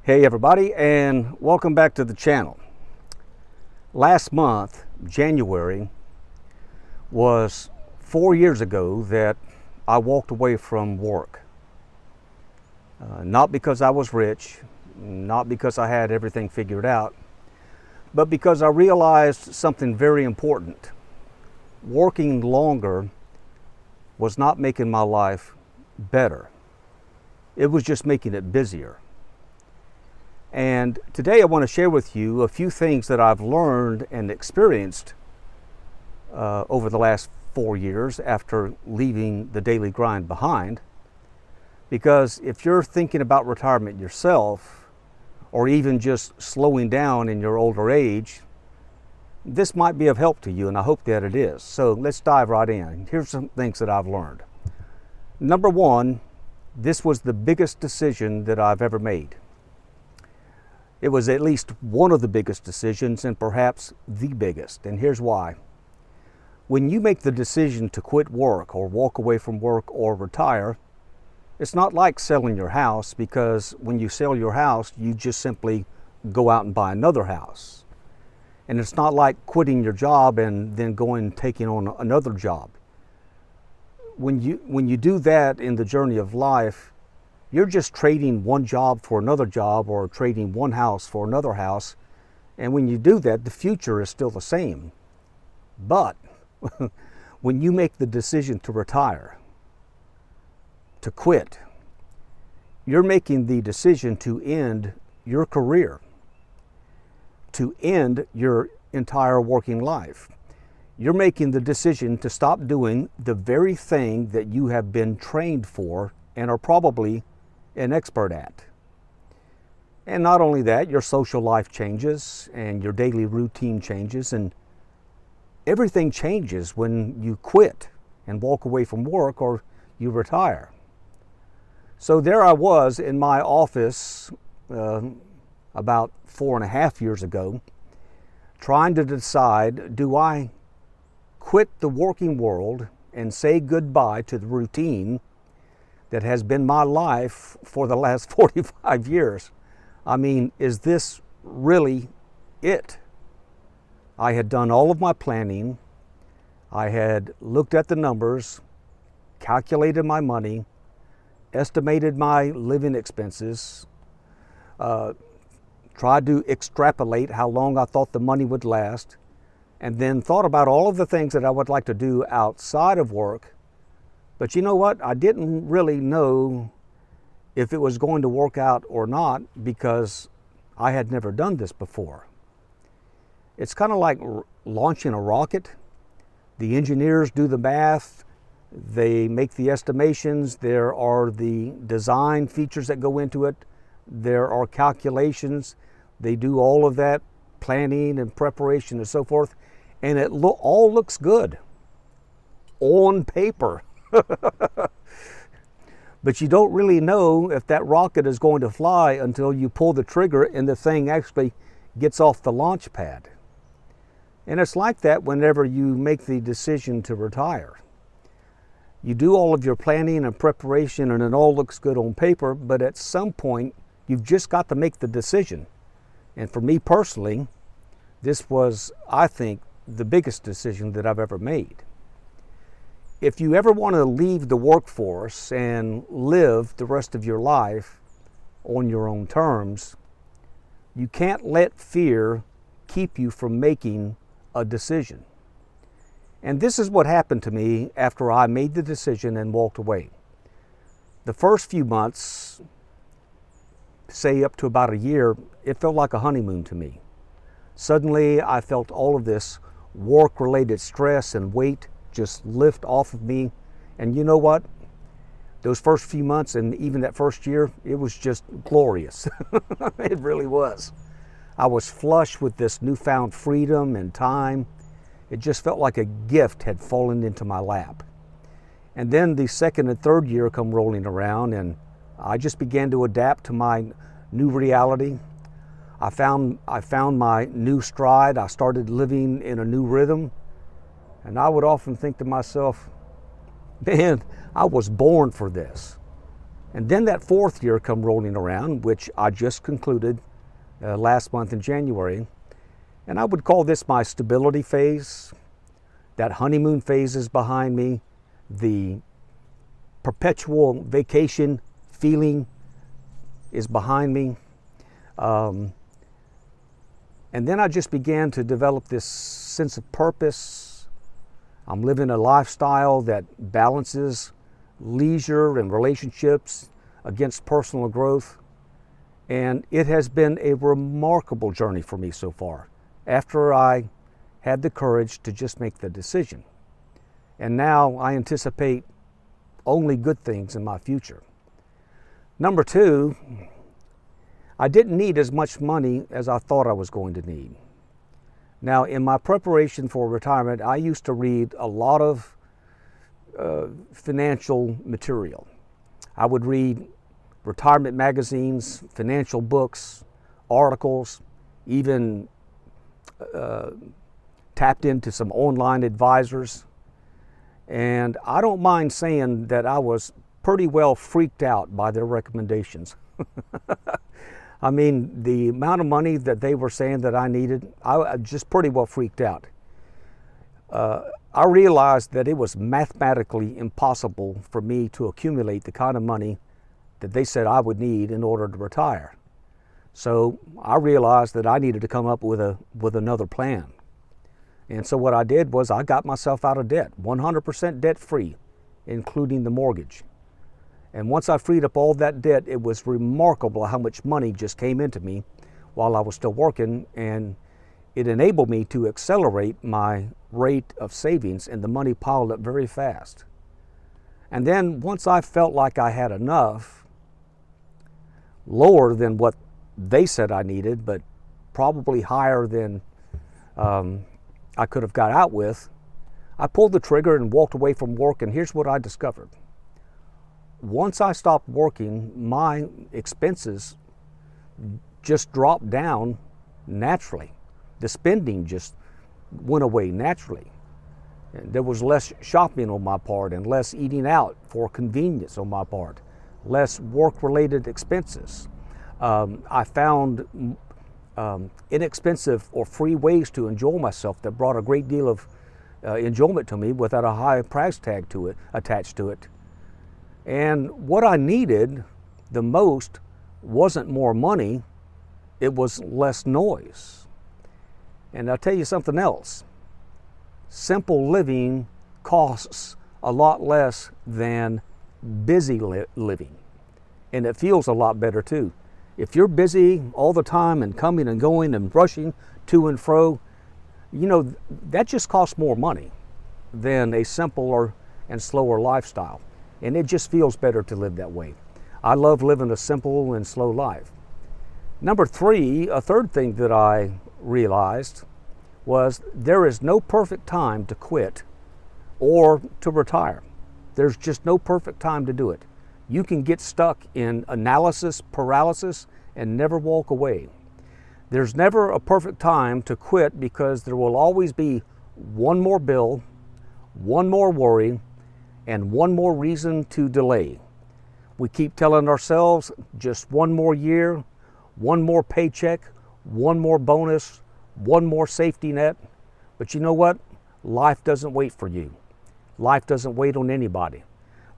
Hey everybody, and welcome back to the channel. Last month, January, was 4 years ago that I walked away from work. Not because I was rich, not because I had everything figured out, but because I realized something very important. Working longer was not making my life better. It was just making it busier. And today I want to share with you a few things that I've learned and experienced over the last 4 years after leaving the daily grind behind. Because if you're thinking about retirement yourself, or even just slowing down in your older age, this might be of help to you, and I hope that it is. So let's dive right in. Here's some things that I've learned. Number one, this was the biggest decision that I've ever made. It was at least one of the biggest decisions, and perhaps the biggest, and here's why. When you make the decision to quit work or walk away from work or retire, it's not like selling your house, because when you sell your house, you just simply go out and buy another house. And it's not like quitting your job and then going and taking on another job. When you do that in the journey of life, you're just trading one job for another job, or trading one house for another house. And when you do that, the future is still the same. But when you make the decision to retire, to quit, you're making the decision to end your career, to end your entire working life. You're making the decision to stop doing the very thing that you have been trained for and are probably an expert at. And not only that, your social life changes and your daily routine changes, and everything changes when you quit and walk away from work or you retire. So there I was in my office about 4.5 years ago, trying to decide, do I quit the working world and say goodbye to the routine that has been my life for the last 45 years. I mean, is this really it? I had done all of my planning. I had looked at the numbers, calculated my money, estimated my living expenses, tried to extrapolate how long I thought the money would last, and then thought about all of the things that I would like to do outside of work. But you know what? I didn't really know if it was going to work out or not, because I had never done this before. It's kind of like launching a rocket. The engineers do the math, they make the estimations, there are the design features that go into it, there are calculations, they do all of that planning and preparation and so forth, and it all looks good on paper. But you don't really know if that rocket is going to fly until you pull the trigger and the thing actually gets off the launch pad. And it's like that whenever you make the decision to retire. You do all of your planning and preparation and it all looks good on paper, but at some point you've just got to make the decision. And for me personally, this was, I think, the biggest decision that I've ever made. If you ever want to leave the workforce and live the rest of your life on your own terms, you can't let fear keep you from making a decision. And this is what happened to me after I made the decision and walked away. The first few months, say up to about a year, it felt like a honeymoon to me. Suddenly I felt all of this work-related stress and weight just lift off of me. And you know what? Those first few months and even that first year, it was just glorious. It really was. I was flush with this newfound freedom and time. It just felt like a gift had fallen into my lap. And then the second and third year come rolling around, and I just began to adapt to my new reality. I found my new stride. I started living in a new rhythm. And I would often think to myself, man, I was born for this. And then that fourth year come rolling around, which I just concluded last month in January. And I would call this my stability phase. That honeymoon phase is behind me. The perpetual vacation feeling is behind me. And then I just began to develop this sense of purpose. I'm living a lifestyle that balances leisure and relationships against personal growth. And it has been a remarkable journey for me so far, after I had the courage to just make the decision. And now I anticipate only good things in my future. Number two, I didn't need as much money as I thought I was going to need. Now, in my preparation for retirement, I used to read a lot of financial material. I would read retirement magazines, financial books, articles, even tapped into some online advisors. And I don't mind saying that I was pretty well freaked out by their recommendations. I mean, the amount of money that they were saying that I needed, I just pretty well freaked out. I realized that it was mathematically impossible for me to accumulate the kind of money that they said I would need in order to retire. So I realized that I needed to come up with another plan. And so what I did was I got myself out of debt, 100% debt free, including the mortgage. And once I freed up all that debt, it was remarkable how much money just came into me while I was still working, and it enabled me to accelerate my rate of savings, and the money piled up very fast. And then once I felt like I had enough, lower than what they said I needed, but probably higher than I could have got out with, I pulled the trigger and walked away from work, and here's what I discovered. Once I stopped working, my expenses just dropped down naturally. The spending just went away naturally. And there was less shopping on my part and less eating out for convenience on my part, less work-related expenses. I found inexpensive or free ways to enjoy myself that brought a great deal of enjoyment to me without a high price tag to it attached to it. And what I needed the most wasn't more money, it was less noise. And I'll tell you something else. Simple living costs a lot less than busy living. And it feels a lot better too. If you're busy all the time and coming and going and rushing to and fro, you know, that just costs more money than a simpler and slower lifestyle. And it just feels better to live that way. I love living a simple and slow life. Number three, a third thing that I realized was there is no perfect time to quit or to retire. There's just no perfect time to do it. You can get stuck in analysis paralysis and never walk away. There's never a perfect time to quit because there will always be one more bill, one more worry, and one more reason to delay. We keep telling ourselves just one more year, one more paycheck, one more bonus, one more safety net. But you know what? Life doesn't wait for you. Life doesn't wait on anybody.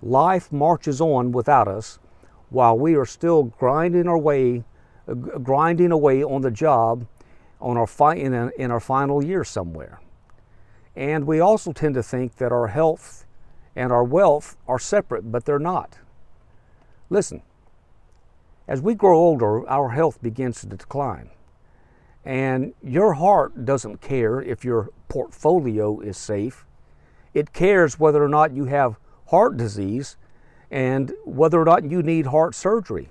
Life marches on without us while we are still grinding away on the job in our final year somewhere. And we also tend to think that our health and our wealth are separate, but they're not. Listen, as we grow older, our health begins to decline. And your heart doesn't care if your portfolio is safe. It cares whether or not you have heart disease and whether or not you need heart surgery.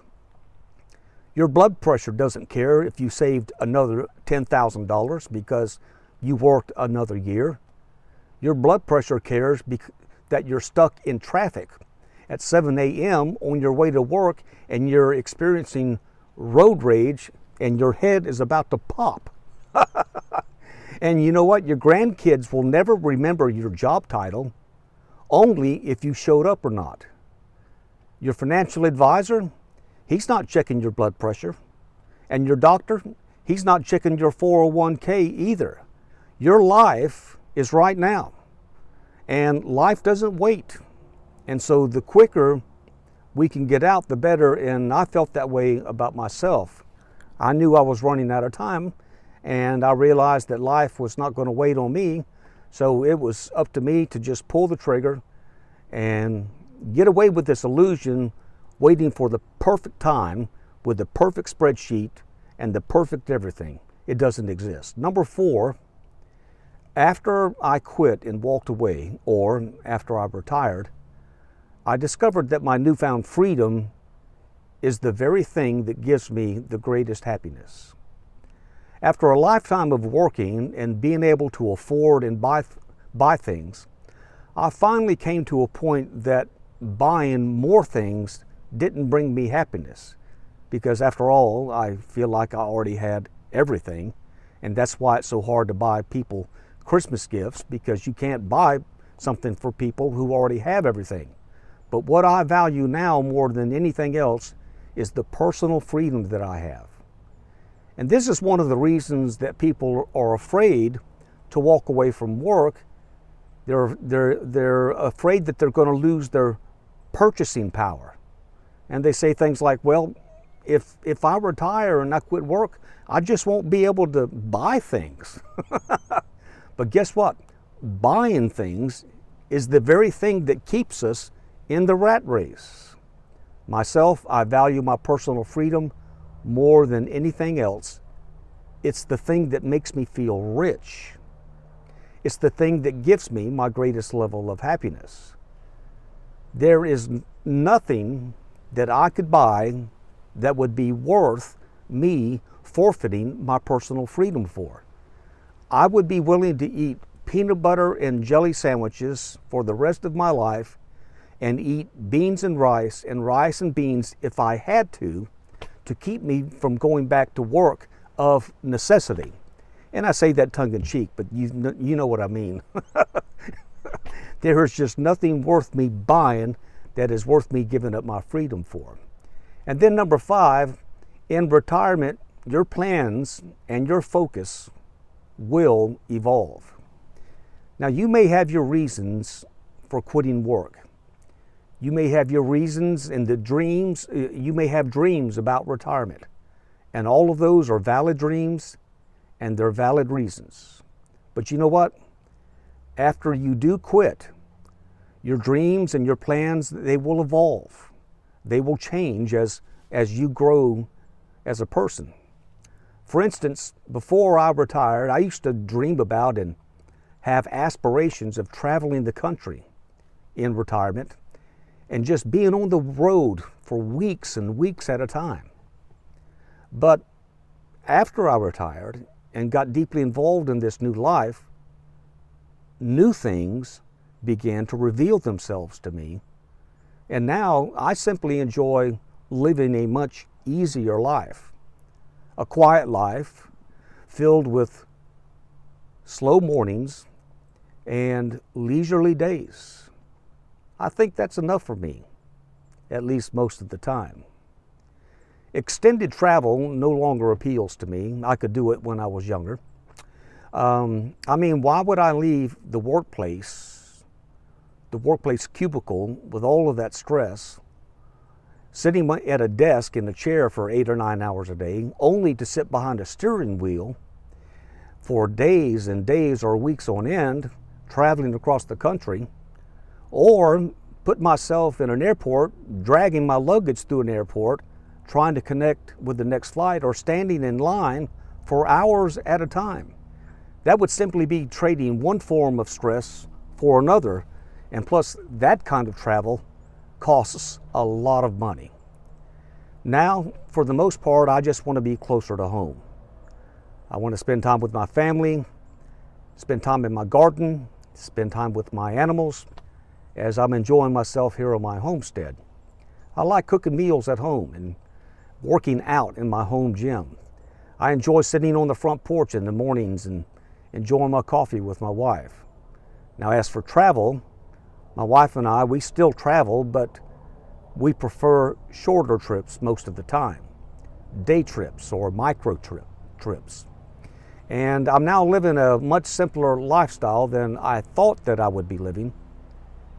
Your blood pressure doesn't care if you saved another $10,000 because you worked another year. Your blood pressure cares that you're stuck in traffic at 7 a.m. on your way to work and you're experiencing road rage and your head is about to pop. And you know what? Your grandkids will never remember your job title, only if you showed up or not. Your financial advisor, he's not checking your blood pressure. And your doctor, he's not checking your 401k either. Your life is right now. And life doesn't wait. And so the quicker we can get out, the better. And I felt that way about myself. I knew I was running out of time, and I realized that life was not going to wait on me. So it was up to me to just pull the trigger and get away with this illusion, waiting for the perfect time with the perfect spreadsheet and the perfect everything. It doesn't exist. Number 4, after I quit and walked away, or after I retired, I discovered that my newfound freedom is the very thing that gives me the greatest happiness. After a lifetime of working and being able to afford and buy things, I finally came to a point that buying more things didn't bring me happiness, because after all, I feel like I already had everything, and that's why it's so hard to buy people Christmas gifts, because you can't buy something for people who already have everything. But what I value now more than anything else is the personal freedom that I have. And this is one of the reasons that people are afraid to walk away from work. They're afraid that they're going to lose their purchasing power. And they say things like, well, if I retire and I quit work, I just won't be able to buy things. But guess what? Buying things is the very thing that keeps us in the rat race. Myself, I value my personal freedom more than anything else. It's the thing that makes me feel rich. It's the thing that gives me my greatest level of happiness. There is nothing that I could buy that would be worth me forfeiting my personal freedom for. I would be willing to eat peanut butter and jelly sandwiches for the rest of my life and eat beans and rice and beans if I had to keep me from going back to work of necessity. And I say that tongue in cheek, but you know what I mean. There is just nothing worth me buying that is worth me giving up my freedom for. And then number 5, in retirement, your plans and your focus will evolve. Now, you may have your reasons for quitting work. You may have your reasons and the dreams. You may have dreams about retirement. And all of those are valid dreams and they're valid reasons. But you know what? After you do quit, your dreams and your plans, they will evolve. They will change as you grow as a person. For instance, before I retired, I used to dream about and have aspirations of traveling the country in retirement and just being on the road for weeks and weeks at a time. But after I retired and got deeply involved in this new life, new things began to reveal themselves to me. And now I simply enjoy living a much easier life, a quiet life filled with slow mornings and leisurely days. I think that's enough for me, at least most of the time. Extended travel no longer appeals to me. I could do it when I was younger. Why would I leave the workplace cubicle with all of that stress, sitting at a desk in a chair for 8 or 9 hours a day, only to sit behind a steering wheel for days and days or weeks on end, traveling across the country, or put myself in an airport, dragging my luggage through an airport, trying to connect with the next flight, or standing in line for hours at a time. That would simply be trading one form of stress for another, and plus that kind of travel costs a lot of money. Now, for the most part, I just want to be closer to home. I want to spend time with my family, spend time in my garden, spend time with my animals, as I'm enjoying myself here on my homestead. I like cooking meals at home and working out in my home gym. I enjoy sitting on the front porch in the mornings and enjoying my coffee with my wife. Now, as for travel, my wife and I, we still travel, but we prefer shorter trips most of the time, day trips or micro trips. And I'm now living a much simpler lifestyle than I thought that I would be living.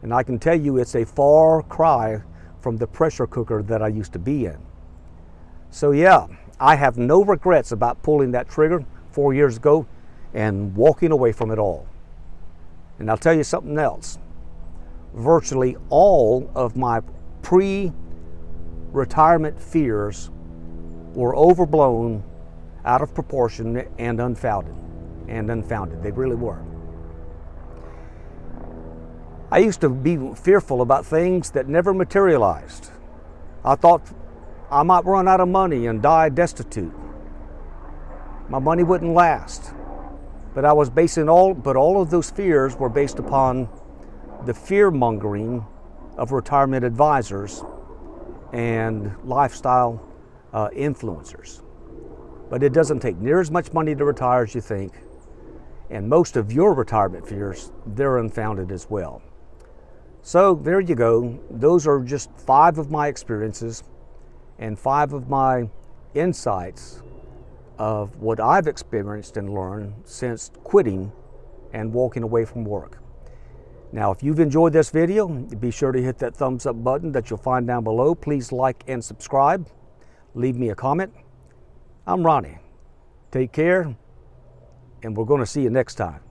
And I can tell you it's a far cry from the pressure cooker that I used to be in. So yeah, I have no regrets about pulling that trigger 4 years ago and walking away from it all. And I'll tell you something else. Virtually all of my pre-retirement fears were overblown, out of proportion, and unfounded. They really were. I used to be fearful about things that never materialized. I thought I might run out of money and die destitute. My money wouldn't last. But I was basing all of those fears were based upon the fear-mongering of retirement advisors and lifestyle influencers. But it doesn't take near as much money to retire as you think. And most of your retirement fears, they're unfounded as well. So there you go. Those are just 5 of my experiences and 5 of my insights of what I've experienced and learned since quitting and walking away from work. Now, if you've enjoyed this video, be sure to hit that thumbs up button that you'll find down below. Please like and subscribe. Leave me a comment. I'm Ronnie. Take care, and we're going to see you next time.